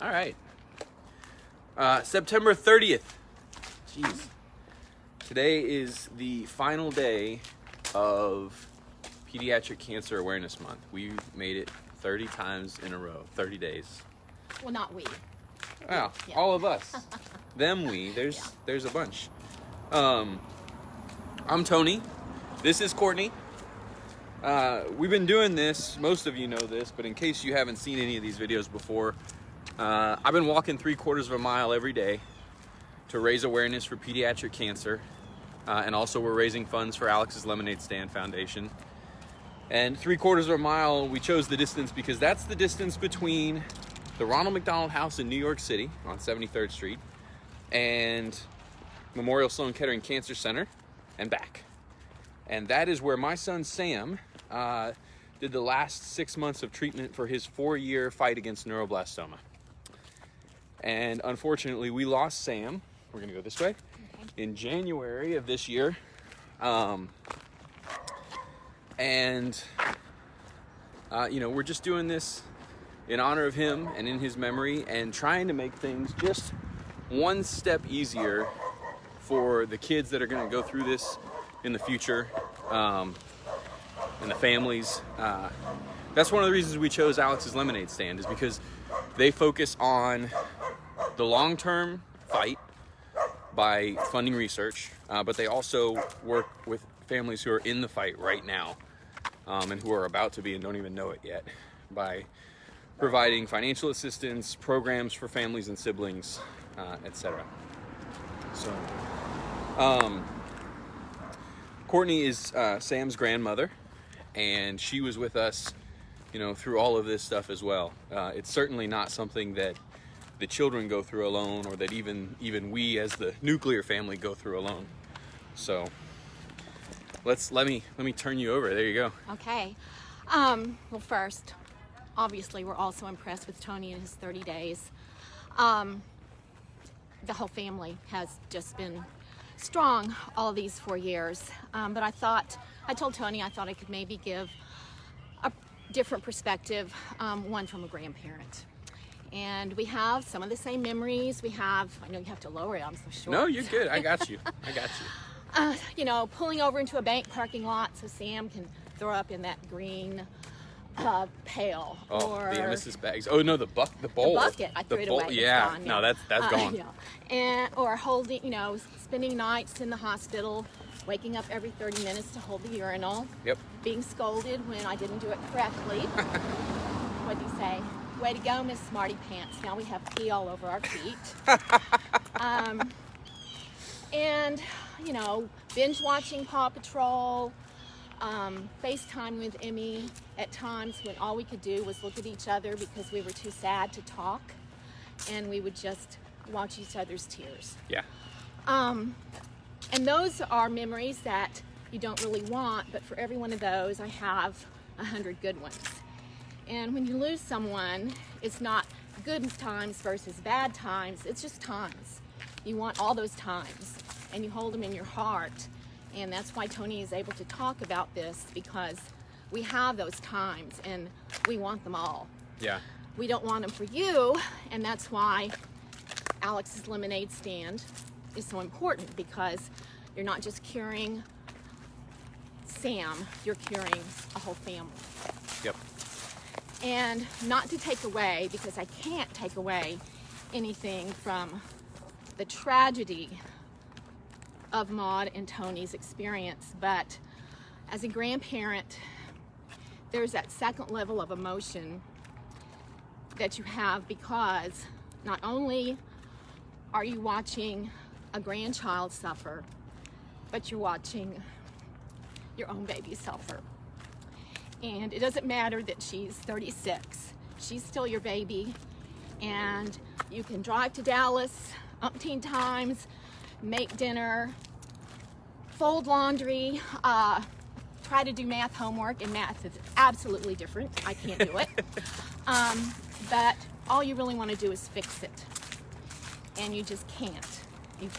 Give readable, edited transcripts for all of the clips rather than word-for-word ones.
All right. September 30th. Jeez. Today is the final day of Pediatric Cancer Awareness Month. We made it 30 times in a row, 30 days. Well, not we. Wow, Yeah. all of us. Them, we. There's a bunch. I'm Tony. This is Courtney. We've been doing this, most of you know this, but in case you haven't seen any of these videos before, I've been walking 3/4 of a mile every day to raise awareness for pediatric cancer. And also we're raising funds for Alex's Lemonade Stand Foundation. And 3/4 of a mile, we chose the distance because that's the distance between the Ronald McDonald House in New York City on 73rd Street and Memorial Sloan Kettering Cancer Center and back. And that is where my son Sam did the last 6 months of treatment for his 4-year fight against neuroblastoma. And unfortunately, we lost Sam. We're gonna go this way. Okay. In January of this year. We're just doing this in honor of him and in his memory and trying to make things just one step easier for the kids that are gonna go through this in the future, and the families. That's one of the reasons we chose Alex's Lemonade Stand, is because they focus on the long-term fight by funding research, but they also work with families who are in the fight right now, and who are about to be and don't even know it yet, by providing financial assistance, programs for families and siblings, etc. So, Courtney is Sam's grandmother, and she was with us, through all of this stuff as well. It's certainly not something that the children go through alone, or that even we as the nuclear family go through alone. So let me turn you over. There you go. Okay. Well, first, obviously, we're also impressed with Tony and his 30 days. The whole family has just been strong all these 4 years. But I told Tony I thought I could maybe give a different perspective, one from a grandparent. And we have some of the same memories. I know you have to lower it, I'm so short. No, you're good. I got you. Pulling over into a bank parking lot so Sam can throw up in that green pail. Oh, or the Emesis bags. Oh no, the bowl. The bucket, I threw it away. Yeah, it's gone, no, that's gone. Or holding, spending nights in the hospital, waking up every 30 minutes to hold the urinal. Yep. Being scolded when I didn't do it correctly. What do you say? Way to go, Miss Smarty Pants. Now we have pee all over our feet. Binge watching Paw Patrol, FaceTime with Emmy at times when all we could do was look at each other because we were too sad to talk, and we would just watch each other's tears. Yeah. And those are memories that you don't really want, but for every one of those, I have 100 good ones. And when you lose someone, it's not good times versus bad times, it's just times. You want all those times, and you hold them in your heart. And that's why Tony is able to talk about this, because we have those times, and we want them all. Yeah. We don't want them for you, and that's why Alex's Lemonade Stand is so important, because you're not just curing Sam, you're curing a whole family. Yep. And not to take away, because I can't take away anything from the tragedy of Maud and Tony's experience, but as a grandparent, there's that second level of emotion that you have, because not only are you watching a grandchild suffer, but you're watching your own baby suffer. And it doesn't matter that she's 36, she's still your baby, and you can drive to Dallas umpteen times, make dinner, fold laundry, try to do math homework, and math is absolutely different. I can't do it. But all you really want to do is fix it. And you just can't. You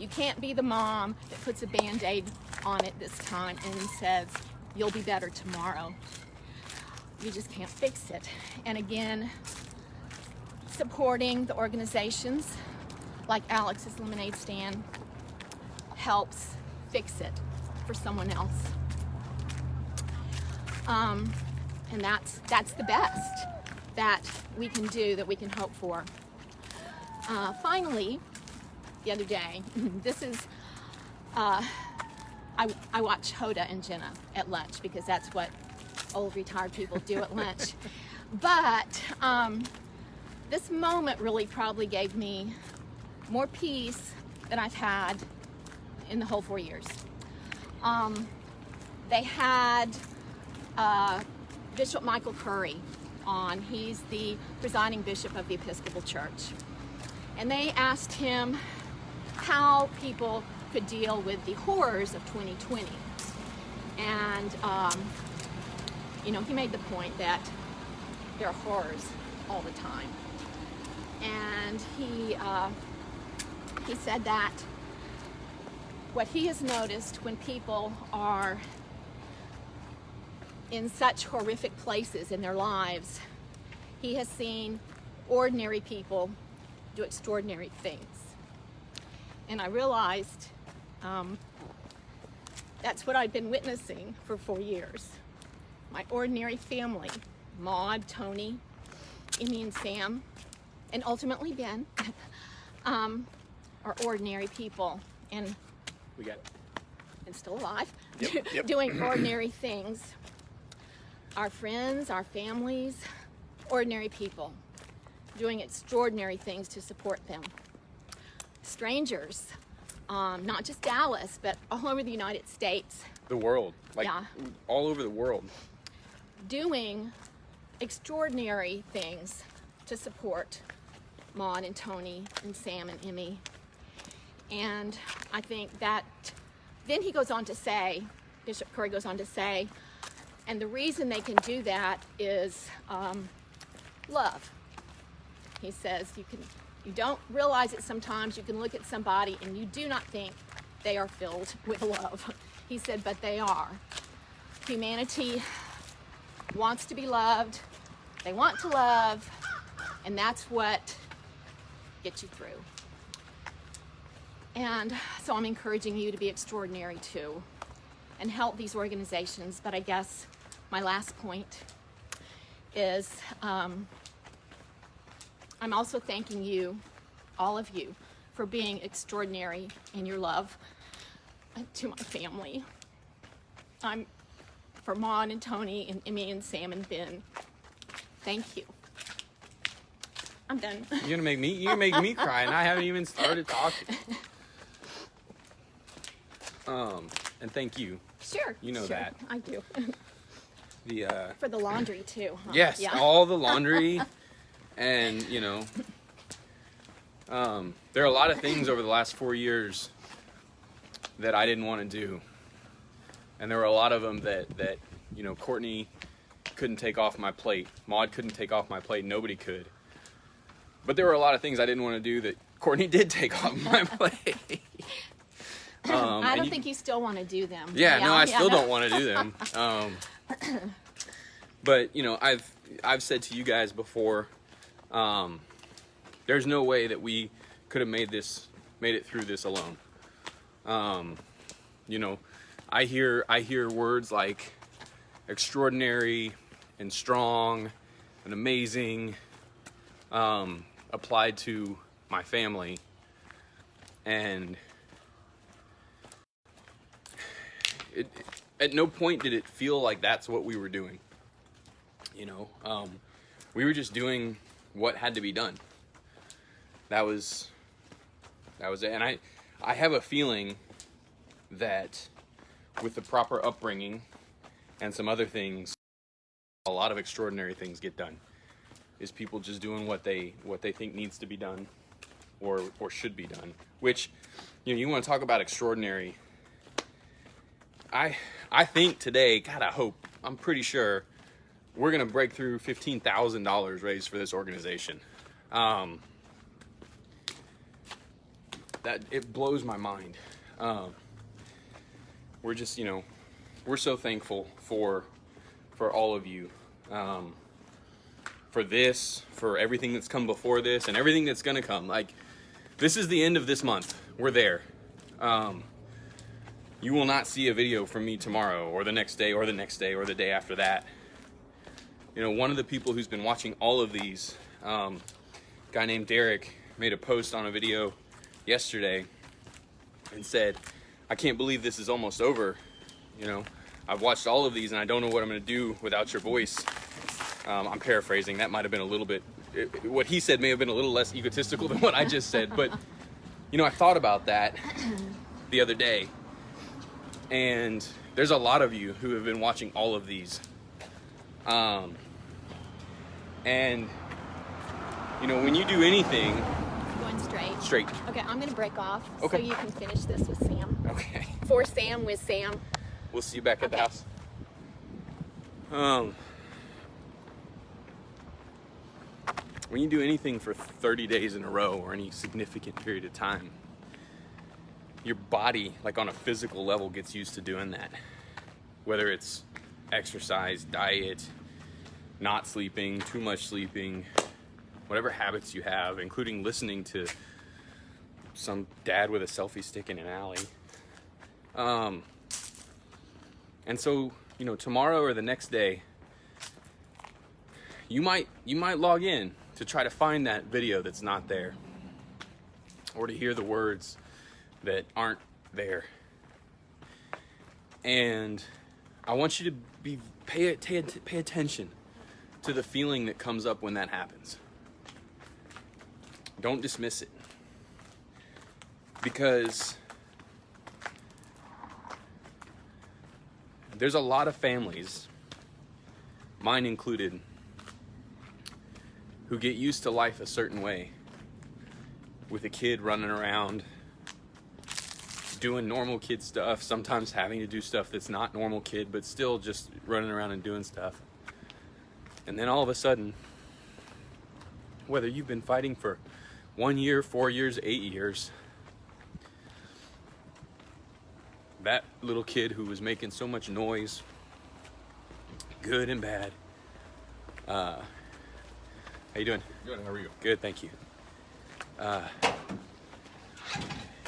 can't be the mom that puts a Band-Aid on it this time and says, you'll be better tomorrow. You just can't fix it. And again, supporting the organizations like Alex's Lemonade Stand helps fix it for someone else. And that's the best that we can do, that we can hope for. Finally, the other day, this is, I watch Hoda and Jenna at lunch because that's what old retired people do at lunch. But this moment really probably gave me more peace than I've had in the whole 4 years. They had Bishop Michael Curry on. He's the presiding bishop of the Episcopal Church. And they asked him how people could deal with the horrors of 2020. And, he made the point that there are horrors all the time. And he said that what he has noticed when people are in such horrific places in their lives, he has seen ordinary people do extraordinary things. And I realized that's what I'd been witnessing for 4 years. My ordinary family, Maud, Tony, Emmy and Sam, and ultimately Ben, are ordinary people and We got it. and still alive, Yep. doing ordinary things. Our friends, our families, ordinary people, doing extraordinary things to support them. Strangers, not just Dallas, but all over the United States, The world, Yeah. all over the world. doing extraordinary things to support Maud and Tony and Sam and Emmy. And I think that then he goes on to say, Bishop Curry goes on to say, and the reason they can do that is love. He says you don't realize it sometimes. You can look at somebody and you do not think they are filled with love. He said, but they are. Humanity wants to be loved. They want to love, and that's what gets you through. And so I'm encouraging you to be extraordinary too and help these organizations. But I guess my last point is I'm also thanking you, all of you, for being extraordinary in your love to my family. I'm for Maud and Tony and Emmy and Sam and Ben. Thank you. I'm done. You're gonna make me cry, and I haven't even started talking. And thank you. Sure. You know sure, that. I do. The For the laundry too. Huh? yes, Yeah. all the laundry, and there are a lot of things over the last 4 years that I didn't want to do, and there were a lot of them that Courtney couldn't take off my plate. Maud couldn't take off my plate. Nobody could. But there were a lot of things I didn't want to do that Courtney did take off my plate. I don't think you still want to do them. Yeah, no, I still no. don't want to do them. But I've said to you guys before, there's no way that we could have made it through this alone. I hear words like extraordinary and strong and amazing applied to my family, and at no point did it feel like that's what we were doing. We were just doing what had to be done. That was it. And I have a feeling that with the proper upbringing and some other things, a lot of extraordinary things get done. Is people just doing what they think needs to be done or should be done. Which, you want to talk about extraordinary. I think today, God, I hope, I'm pretty sure we're going to break through $15,000 raised for this organization. That it blows my mind. We're just, we're so thankful for all of you. for this, for everything that's come before this, and everything that's gonna come. Like, this is the end of this month. We're there. You will not see a video from me tomorrow, or the next day, or the next day, or the day after that. You know, one of the people who's been watching all of these, guy named Derek, made a post on a video yesterday and said, I can't believe this is almost over. You know, I've watched all of these and I don't know what I'm gonna do without your voice. I'm paraphrasing. That might have been a little bit, what he said may have been a little less egotistical than what I just said, but you know, I thought about that the other day, and there's a lot of you who have been watching all of these. And you know, when you do anything, Going straight. Okay, I'm gonna break off Okay. so you can finish this with Sam. Okay. For Sam, with Sam. We'll see you back at the Okay. house. When you do anything for 30 days in a row or any significant period of time, your body, like on a physical level, gets used to doing that. Whether it's exercise, diet, not sleeping, too much sleeping, whatever habits you have, including listening to some dad with a selfie stick in an alley. And so, you know, tomorrow or the next day, you might log in to try to find that video that's not there, or to hear the words that aren't there. And I want you to pay attention to the feeling that comes up when that happens. Don't dismiss it, because there's a lot of families, mine included, who get used to life a certain way, with a kid running around doing normal kid stuff, sometimes having to do stuff that's not normal kid, but still just running around and doing stuff. And then all of a sudden, whether you've been fighting for 1 year, 4 years, 8 years, that little kid who was making so much noise, good and bad, how you doing? Good, how are you? Good, thank you.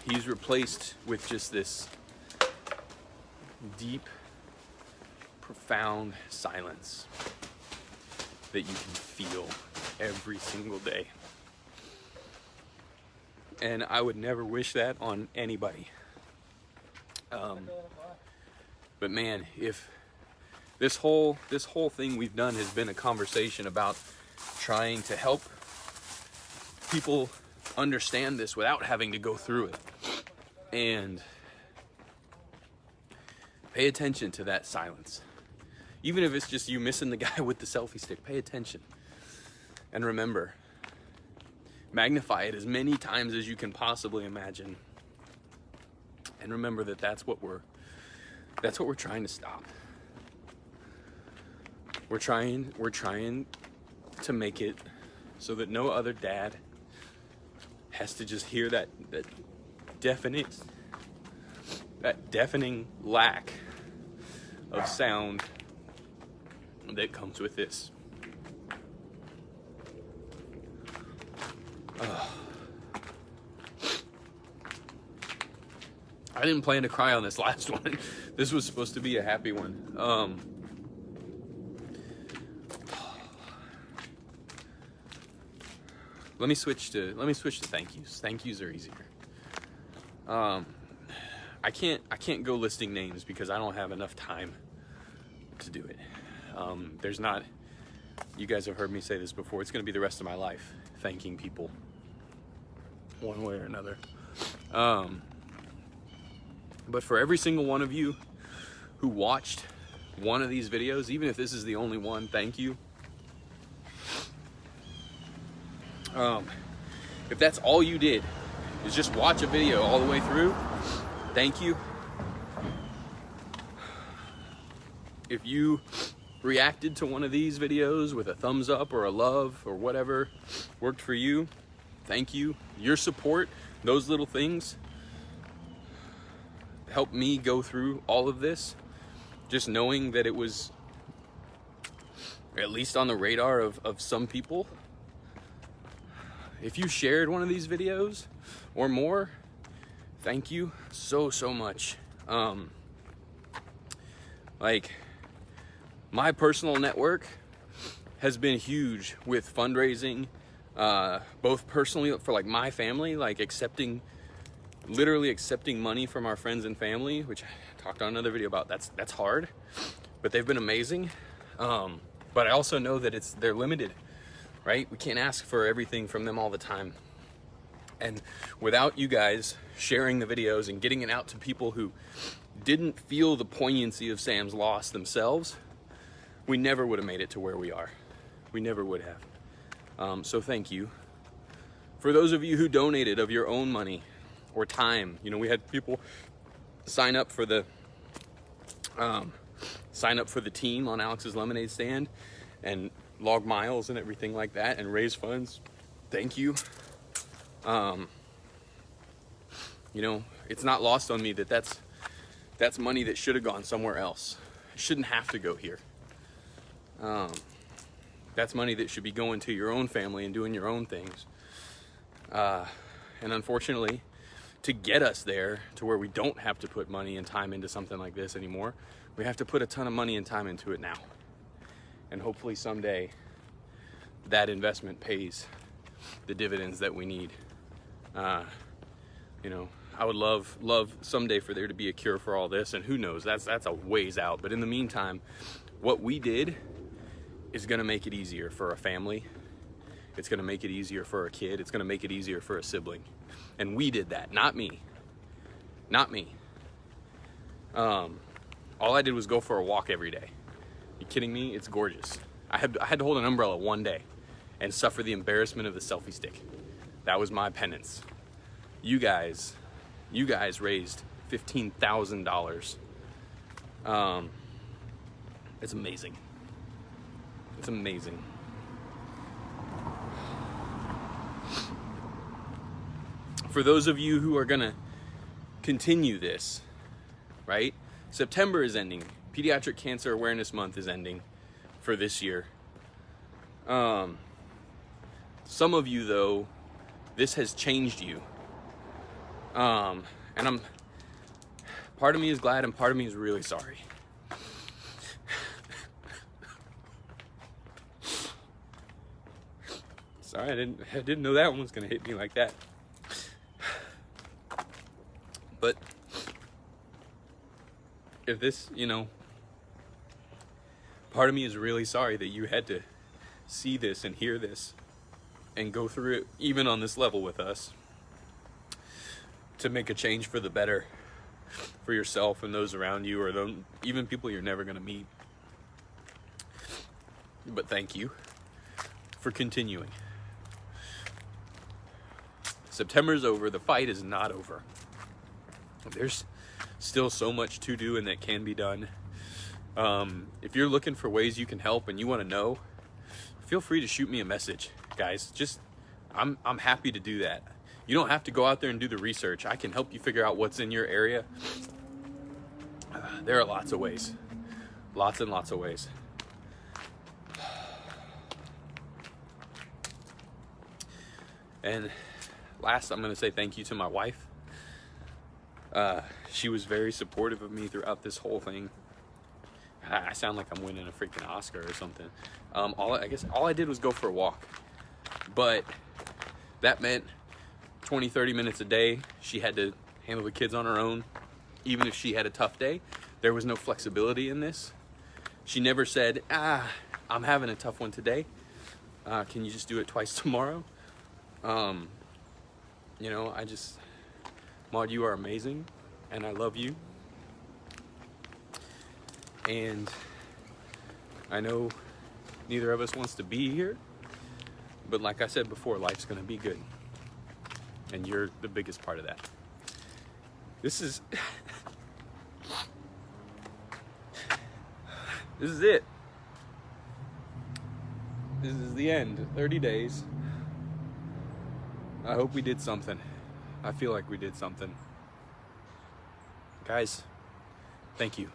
He's replaced with just this deep, profound silence that you can feel every single day. And I would never wish that on anybody. But man, if this whole thing we've done has been a conversation about trying to help people understand this without having to go through it. And pay attention to that silence. Even if it's just you missing the guy with the selfie stick, pay attention. And remember, magnify it as many times as you can possibly imagine. And remember that that's what we're trying to stop. We're trying to make it so that no other dad has to just hear that deafening lack of sound that comes with this. I didn't plan to cry on this last one. This was supposed to be a happy one. Let me switch to thank yous. Thank yous are easier. I can't go listing names because I don't have enough time to do it. There's not, you guys have heard me say this before, it's gonna be the rest of my life thanking people one way or another. But for every single one of you who watched one of these videos, even if this is the only one, thank you. If that's all you did, is just watch a video all the way through, thank you. If you reacted to one of these videos with a thumbs up or a love or whatever worked for you, thank you. Your support, those little things, helped me go through all of this. Just knowing that it was at least on the radar of some people. If you shared one of these videos or more, thank you so much. Like, my personal network has been huge with fundraising, both personally for like my family, like literally accepting money from our friends and family, which I talked on another video about. That's hard, but they've been amazing. But I also know that they're limited, right? We can't ask for everything from them all the time. And without you guys sharing the videos and getting it out to people who didn't feel the poignancy of Sam's loss themselves, we never would have made it to where we are. We never would have. So thank you. For those of you who donated of your own money or time, you know, we had people sign up for the team on Alex's Lemonade Stand and log miles and everything like that and raise funds. Thank you. You know, it's not lost on me that that's money that should have gone somewhere else. It shouldn't have to go here. That's money that should be going to your own family and doing your own things. And unfortunately, to get us there to where we don't have to put money and time into something like this anymore, we have to put a ton of money and time into it now. And hopefully someday that investment pays the dividends that we need. You know, I would love someday for there to be a cure for all this, and who knows, that's a ways out. But in the meantime, what we did is gonna make it easier for a family. It's gonna make it easier for a kid. It's gonna make it easier for a sibling. And we did that, not me. Not me. All I did was go for a walk every day. You kidding me? It's gorgeous. I had to hold an umbrella one day and suffer the embarrassment of the selfie stick. That was my penance. You guys raised $15,000. It's amazing. It's amazing. For those of you who are gonna continue this, right? September is ending. Pediatric Cancer Awareness Month is ending for this year. Some of you, though, this has changed you. And part of me is glad and part of me is really sorry. Sorry, I didn't know that one was gonna hit me like that. But if this, you know, part of me is really sorry that you had to see this and hear this and go through it even on this level with us to make a change for the better for yourself and those around you, or even people you're never going to meet. But thank you for continuing. September's over. The fight is not over. There's still so much to do and that can be done. If you're looking for ways you can help and you want to know, feel free to shoot me a message, guys. I'm happy to do that. You don't have to go out there and do the research. I can help you figure out what's in your area. There are lots of ways. Lots and lots of ways. And last, I'm going to say thank you to my wife. She was very supportive of me throughout this whole thing. I sound like I'm winning a freaking Oscar or something. I guess all I did was go for a walk. But that meant 20-30 minutes a day. She had to handle the kids on her own. Even if she had a tough day, there was no flexibility in this. She never said, I'm having a tough one today. Can you just do it twice tomorrow? You know, Maud, you are amazing, and I love you. And I know neither of us wants to be here, but like I said before, life's gonna be good. And you're the biggest part of that. This is it. This is the end. 30 days. I hope we did something. I feel like we did something. Guys, thank you.